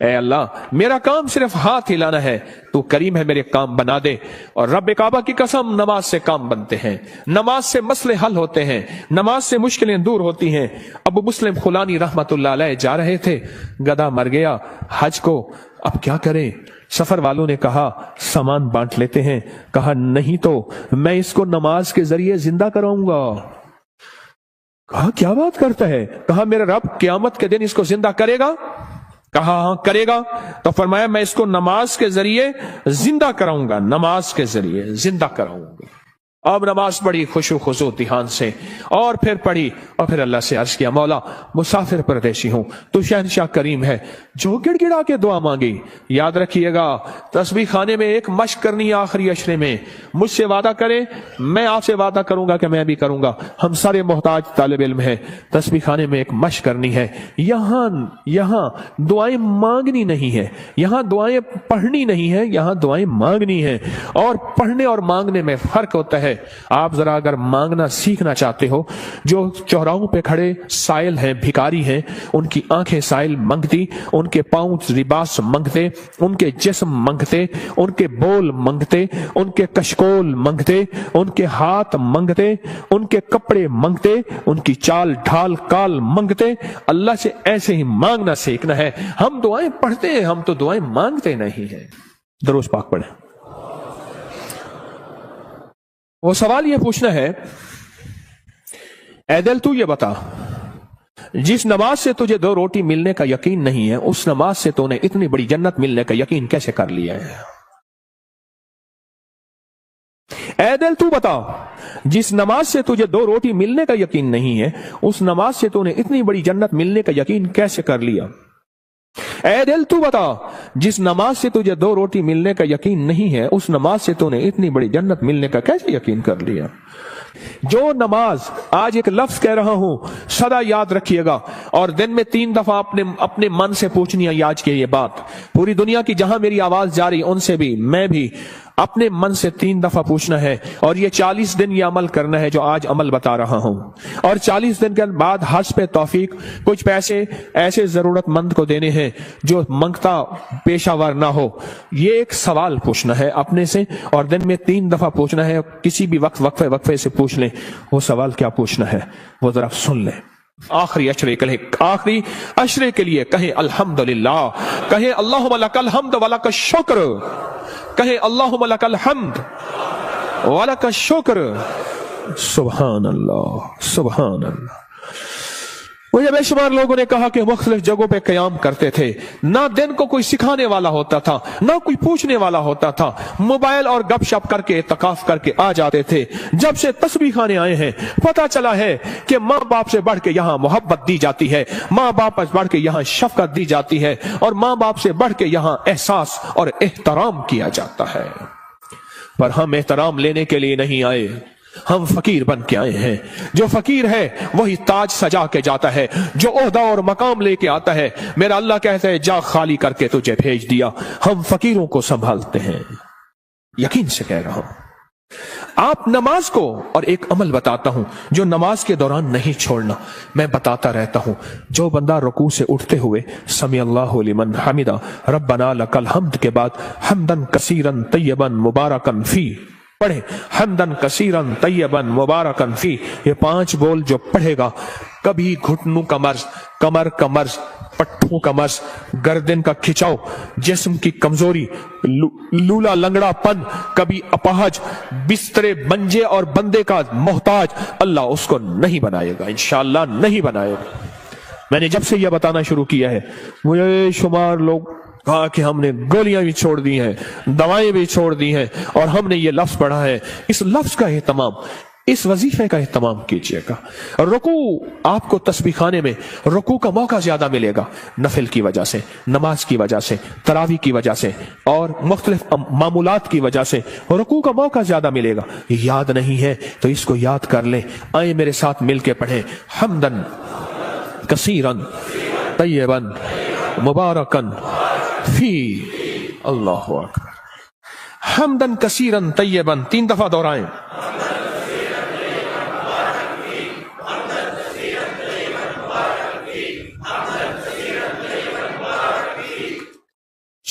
اے اللہ میرا کام صرف ہاتھ ہلانا ہے، تو کریم ہے میرے کام بنا دے۔ اور رب کعبہ کی قسم نماز سے کام بنتے ہیں، نماز سے مسئلے حل ہوتے ہیں، نماز سے مشکلیں دور ہوتی ہیں۔ ابو مسلم خولانی رحمت اللہ علیہ جا رہے تھے، گدھا مر گیا حج کو، اب کیا کریں؟ سفر والوں نے کہا سامان بانٹ لیتے ہیں، کہا نہیں تو میں اس کو نماز کے ذریعے زندہ کراؤں گا۔ کہا کیا بات کرتا ہے؟ کہا میرا رب قیامت کے دن اس کو زندہ کرے گا؟ کہا ہاں کرے گا۔ تو فرمایا میں اس کو نماز کے ذریعے زندہ کراؤں گا، نماز کے ذریعے زندہ کراؤں گا۔ اب نماز پڑھی خوشو خضوع دھیان سے، اور پھر پڑھی، اور پھر اللہ سے عرض کیا مولا مسافر پردیشی ہوں، تو شہنشاہ کریم ہے، جو گڑ گڑا کے دعا مانگی۔ یاد رکھیے گا تسبیح خانے میں ایک مشق کرنی ہے آخری عشرے میں، مجھ سے وعدہ کرے، میں آپ سے وعدہ کروں گا کہ میں بھی کروں گا، ہم سارے محتاج طالب علم ہیں، تسبیح خانے میں ایک مشق کرنی ہے۔ یہاں دعائیں مانگنی نہیں ہے، یہاں دعائیں پڑھنی نہیں ہے، یہاں دعائیں مانگنی ہے، اور پڑھنے اور مانگنے میں فرق ہوتا ہے۔ آپ ذرا اگر مانگنا سیکھنا چاہتے ہو، جو چوراہوں پہ کھڑے سائل ہیں، بھکاری ہیں، ان کی آنکھیں سائل منگتی، ان کے پاؤں لباس منگتے، ان کے جسم منگتے، ان کے بول منگتے، ان کے کشکول منگتے، ان کے ہاتھ منگتے، ان کے کپڑے منگتے، ان کی چال ڈھال کال منگتے، اللہ سے ایسے ہی مانگنا سیکھنا ہے۔ ہم دعائیں پڑھتے ہیں، ہم تو دعائیں مانگتے نہیں ہیں۔ درود پاک پڑھیں۔ وہ سوال یہ پوچھنا ہے، اے دل تو یہ بتا، جس نماز سے تجھے 2 روٹی ملنے کا یقین نہیں ہے، اس نماز سے تو نے اتنی بڑی جنت ملنے کا یقین کیسے کر لیا ہے؟ اے دل تو بتا، جس نماز سے تجھے 2 روٹی ملنے کا یقین نہیں ہے، اس نماز سے تو نے اتنی بڑی جنت ملنے کا یقین کیسے کر لیا؟ اے دل تو بتا، جس نماز سے تجھے 2 روٹی ملنے کا یقین نہیں ہے، اس نماز سے تو نے اتنی بڑی جنت ملنے کا کیسے یقین کر لیا؟ جو نماز، آج ایک لفظ کہہ رہا ہوں، سدا یاد رکھیے گا، اور دن میں 3 دفعہ اپنے من سے پوچھنی ہے آج کی یہ بات۔ پوری دنیا کی جہاں میری آواز جاری، ان سے بھی، میں بھی اپنے من سے 3 دفعہ پوچھنا ہے، اور یہ 40 دن یہ عمل کرنا ہے جو آج عمل بتا رہا ہوں، اور 40 دن کے بعد حج پہ توفیق، کچھ پیسے ایسے ضرورت مند کو دینے ہیں جو منگتا پیشہ ور نہ ہو۔ یہ ایک سوال پوچھنا ہے اپنے سے، اور دن میں 3 دفعہ پوچھنا ہے، کسی بھی وقت وقفے سے پوچھ لیں۔ وہ سوال کیا پوچھنا ہے وہ ذرا سن لیں۔ آخری عشرے کے لیے کہیں الحمدللہ، کہیں اللہم لک الحمد ولک الشکر، کہیں اللہم لک الحمد ولک الشکر۔ سبحان اللہ، سبحان اللہ۔ مجھے بے شمار لوگوں نے کہا کہ مختلف جگہوں پہ قیام کرتے تھے، نہ دن کو کوئی سکھانے والا ہوتا تھا، نہ کوئی پوچھنے والا ہوتا تھا، موبائل اور گپ شپ کر کے اعتکاف کر کے آ جاتے تھے۔ جب سے تسبیح خانے آئے ہیں پتہ چلا ہے کہ ماں باپ سے بڑھ کے یہاں محبت دی جاتی ہے، ماں باپ سے بڑھ کے یہاں شفقت دی جاتی ہے، اور ماں باپ سے بڑھ کے یہاں احساس اور احترام کیا جاتا ہے۔ پر ہم احترام لینے کے لیے نہیں آئے، ہم فقیر بن کے آئے ہیں۔ جو فقیر ہے وہی تاج سجا کے جاتا ہے، جو عہدہ اور مقام لے کے آتا ہے میرا اللہ کہتا ہے جا خالی کر کے تجھے بھیج دیا۔ ہم فقیروں کو سنبھالتے ہیں، یقین سے کہہ رہا ہوں۔ آپ نماز کو، اور ایک عمل بتاتا ہوں جو نماز کے دوران نہیں چھوڑنا، میں بتاتا رہتا ہوں۔ جو بندہ رکوع سے اٹھتے ہوئے سمی اللہ لمن حمدہ ربنا لک الحمد کے بعد حمدن کثیرن طیبن مبارکن فی پڑھے، حمدن کثیرن طیبن مبارکن فی، یہ 5 بول جو پڑھے گا، کبھی گھٹنوں کا مرض، کمر کا مرض، پٹھوں کا مرض، گردن کا کھچاؤ، جسم کی کمزوری، لولا لنگڑا پن، کبھی اپاہج، بسترے منجے اور بندے کا محتاج، اللہ اس کو نہیں بنائے گا، انشاءاللہ نہیں بنائے گا۔ میں نے جب سے یہ بتانا شروع کیا ہے، مجھے شمار لوگ کہا کہ ہم نے گولیاں بھی چھوڑ دی ہیں، دوائیں بھی چھوڑ دی ہیں، اور ہم نے یہ لفظ پڑھا ہے۔ اس لفظ کا اہتمام، اس وظیفے کا اہتمام کیجئے گا۔ رکوع، آپ کو تسبیح خانے میں رکوع کا موقع زیادہ ملے گا، نفل کی وجہ سے، نماز کی وجہ سے، تراویح کی وجہ سے، اور مختلف معمولات کی وجہ سے رکوع کا موقع زیادہ ملے گا۔ یاد نہیں ہے تو اس کو یاد کر لیں۔ آئیں میرے ساتھ مل کے پڑھیں، حمدن کثیرن طیبن مبارکن فی، اللہ اکبر، حمدن کثیرن طیبن، 3 دفعہ دہرائیں۔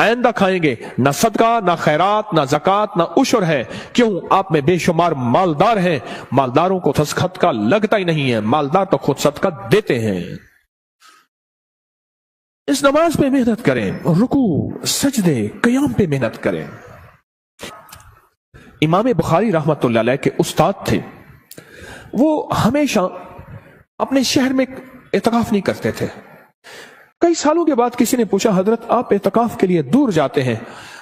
آئندہ کھائیں گے، نہ صدقہ نہ خیرات نہ زکات نہ عشر ہے، کیوں آپ میں بے شمار مالدار ہیں، مالداروں کو صدقہ لگتا ہی نہیں ہے، مالدار تو خود صدقہ دیتے ہیں۔ اس نماز پہ محنت کریں، رکوع سجدے قیام پہ محنت کریں۔ امام بخاری رحمت اللہ علیہ کے استاد تھے، وہ ہمیشہ اپنے شہر میں اعتکاف نہیں کرتے تھے۔ کئی سالوں کے بعد کسی نے پوچھا، حضرت آپ اعتکاف کے لیے دور جاتے ہیں؟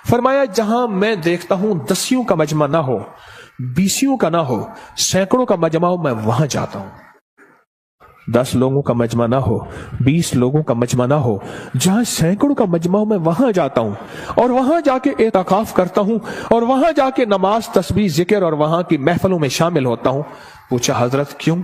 فرمایا جہاں میں دیکھتا ہوں 10 کا مجمع نہ ہو، 20 کا نہ ہو، سینکڑوں کا مجمع ہو، میں وہاں جاتا ہوں۔ 10 لوگوں کا مجمع نہ ہو، 20 لوگوں کا مجمع نہ ہو، جہاں سینکڑوں کا مجمع ہو، میں وہاں جاتا ہوں اور وہاں جا کے اعتکاف کرتا ہوں اور وہاں جا کے نماز تسبیح ذکر اور وہاں کی محفلوں میں شامل ہوتا ہوں۔ پوچھا حضرت کیوں؟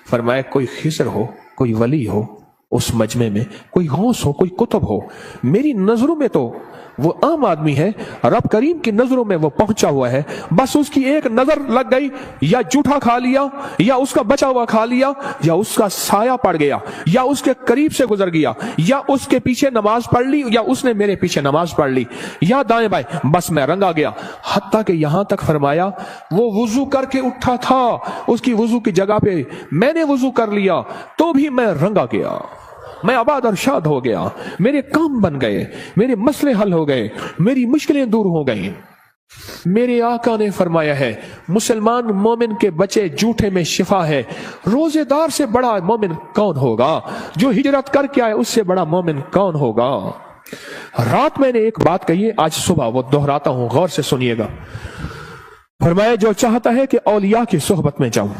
فرمایا کوئی خضر ہو، کوئی ولی ہو اس مجمع میں، کوئی غوث ہو، کوئی قطب ہو، میری نظروں میں تو وہ عام آدمی ہے، رب کریم کی نظروں میں وہ پہنچا ہوا ہے، بس اس کی ایک نظر لگ گئی، یا جھوٹا کھا لیا، یا اس کا بچا ہوا کھا لیا، یا اس کا سایہ پڑ گیا، یا اس کے قریب سے گزر گیا، یا اس کے پیچھے نماز پڑھ لی، یا اس نے میرے پیچھے نماز پڑھ لی، یا دائیں بائیں، بس میں رنگا گیا۔ حتیٰ کہ یہاں تک فرمایا وہ وضو کر کے اٹھا تھا، اس کی وضو کی جگہ پہ میں نے وضو کر لیا تو بھی میں رنگا گیا، میں آباد اور شاد ہو گیا، میرے کام بن گئے، میرے مسئلے حل ہو گئے، میری مشکلیں دور ہو گئیں۔ میرے آقا نے فرمایا ہے مسلمان مومن کے بچے جھوٹے میں شفا ہے۔ روزے دار سے بڑا مومن کون ہوگا؟ جو ہجرت کر کے آئے اس سے بڑا مومن کون ہوگا؟ رات میں نے ایک بات کہی ہے، آج صبح وہ دہراتا ہوں، غور سے سنیے گا۔ فرمایا جو چاہتا ہے کہ اولیاء کی صحبت میں جاؤں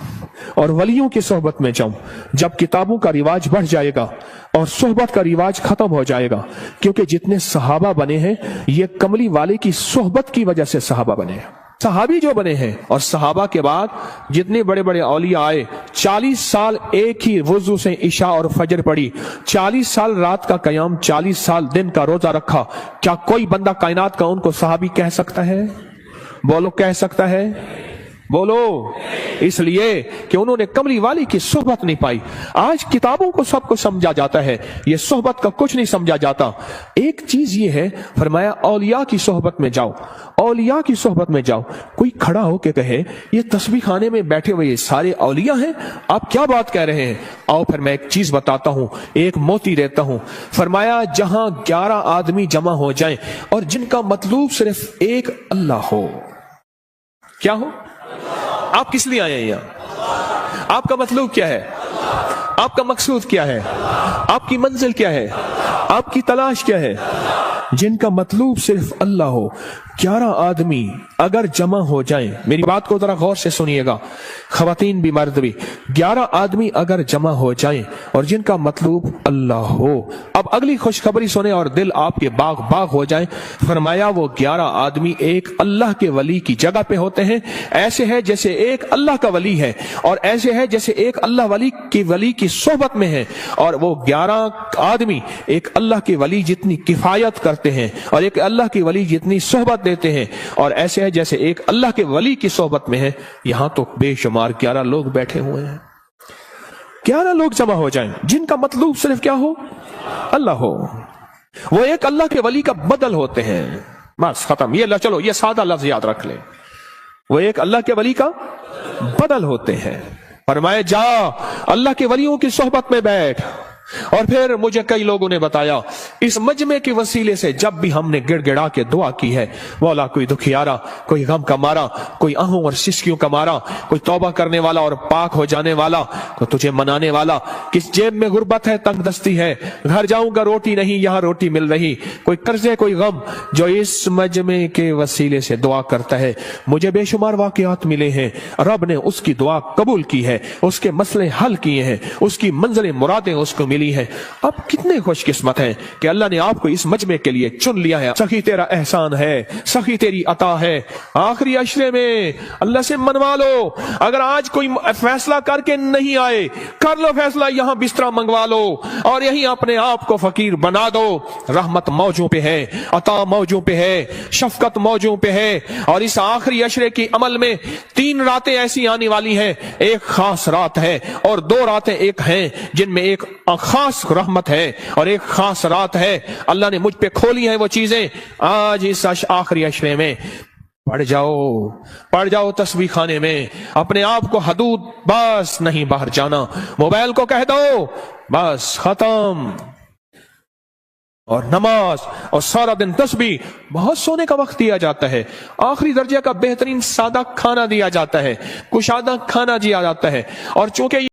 اور ولیوں کی صحبت میں جاؤں، جب کتابوں کا رواج بڑھ جائے گا اور صحبت کا رواج ختم ہو جائے گا، کیونکہ جتنے صحابہ بنے ہیں یہ کملی والے کی صحبت کی وجہ سے صحابہ بنے ہیں، صحابی جو بنے ہیں، اور صحابہ کے بعد جتنے بڑے بڑے اولیاء آئے، 40 سال ایک ہی وضو سے عشاء اور فجر پڑھی، 40 سال رات کا قیام، 40 سال دن کا روزہ رکھا، کیا کوئی بندہ کائنات کا ان کو صحابی کہہ سکتا ہے؟ بولو کہہ سکتا ہے؟ بولو۔ اس لیے کہ انہوں نے کملی والی کی صحبت نہیں پائی۔ آج کتابوں کو سب کو سمجھا جاتا ہے، یہ صحبت کا کچھ نہیں سمجھا جاتا۔ ایک چیز یہ ہے، فرمایا اولیاء کی صحبت میں جاؤ، اولیاء کی صحبت میں جاؤ۔ کوئی کھڑا ہو کے کہے یہ تسبیح خانے میں بیٹھے ہوئے یہ سارے اولیاء ہیں، آپ کیا بات کہہ رہے ہیں؟ آؤ پھر میں ایک چیز بتاتا ہوں، ایک موتی دیتا ہوں۔ فرمایا جہاں 11 آدمی جمع ہو جائیں اور جن کا مطلوب صرف ایک اللہ ہو، کیا ہو؟ آپ کس لیے آئے ہیں یہاں؟ آپ کا مطلوب کیا ہے؟ آپ کا مقصود کیا ہے؟ آپ کی منزل کیا ہے؟ آپ کی تلاش کیا ہے؟ جن کا مطلوب صرف اللہ ہو، 11 آدمی اگر جمع ہو جائیں، میری بات کو ذرا غور سے سنیے گا، خواتین بھی مرد بھی، 11 آدمی اگر جمع ہو جائیں اور جن کا مطلوب اللہ ہو۔ اب اگلی خوشخبری سنیں اور دل آپ کے باغ باغ ہو جائیں۔ فرمایا وہ 11 آدمی ایک اللہ کے ولی کی جگہ پہ ہوتے ہیں، ایسے ہے جیسے ایک اللہ کا ولی ہے، اور ایسے ہے جیسے ایک اللہ ولی کی صحبت میں ہے، اور وہ 11 آدمی ایک اللہ کے ولی جتنی کفایت کرتے ہیں اور ایک اللہ کے ولی جتنی صحبت دیتے ہیں، اور ایسے ہے جیسے ایک اللہ کے ولی کی صحبت میں ہے۔ یہاں تو بے شمار 11 لوگ بیٹھے ہوئے ہیں، 11 لوگ جمع ہو جائیں جن کا مطلوب صرف کیا ہو؟ اللہ ہو، وہ ایک اللہ کے ولی کا بدل ہوتے ہیں، بس ختم۔ یہ چلو یہ سادہ لفظ یاد رکھ لیں، وہ ایک اللہ کے ولی کا بدل ہوتے ہیں۔ فرمائے جا اللہ کے ولیوں کی صحبت میں بیٹھ۔ اور پھر مجھے کئی لوگوں نے بتایا اس مجمع کے وسیلے سے جب بھی ہم نے گڑ گڑا کے دعا کی ہے، مولا کوئی دکھیارا، کوئی غم کا مارا، کوئی آہوں اور سسکیوں کا مارا، کوئی توبہ کرنے والا اور پاک ہو جانے والا، کوئی تجھے منانے والا، کس جیب میں غربت ہے، تنگ دستی ہے، گھر جاؤں گا روٹی نہیں، یہاں روٹی مل رہی، کوئی قرضے کوئی غم، جو اس مجمع کے وسیلے سے دعا کرتا ہے، مجھے بے شمار واقعات ملے ہیں، رب نے اس کی دعا قبول کی ہے، اس کے مسئلے حل کیے ہیں، اس کی منزلیں مرادیں اس کو ملی ہے۔ اب کتنے خوش قسمت ہیں کہ اللہ نے آپ کو اس مجمع کے لیے چن لیا ہے۔ سخی تیرا احسان ہے، سخی تیری عطا ہے۔ آخری عشرے میں اللہ سے منوا لو، اگر آج کوئی فیصلہ کر کے نہیں آئے، کر لو فیصلہ، یہاں بستر منگوا لو اور یہیں اپنے آپ کو فقیر بنا دو۔ رحمت موجوں پہ ہے، عطا موجوں پہ ہے، شفقت موجوں پہ ہے، اور اس آخری عشرے کی عمل میں 3 راتیں ایسی آنے والی ہیں، ایک خاص رات ہے اور 2 راتیں ایک ہیں جن میں ایک خاص رحمت ہے اور ایک خاص رات ہے. اللہ نے مجھ پہ کھولی ہیں وہ چیزیں. آج اس آخری عشرے میں پڑھ جاؤ تسبیح خانے میں. اپنے آپ کو حدود بس نہیں باہر جانا. موبائل کو کہہ دو بس ختم. اور نماز اور سارا دن تسبیح. بہت سونے کا وقت دیا جاتا ہے. آخری درجے کا بہترین سادہ کھانا دیا جاتا ہے, کشادہ کھانا دیا جاتا ہے. اور چونکہ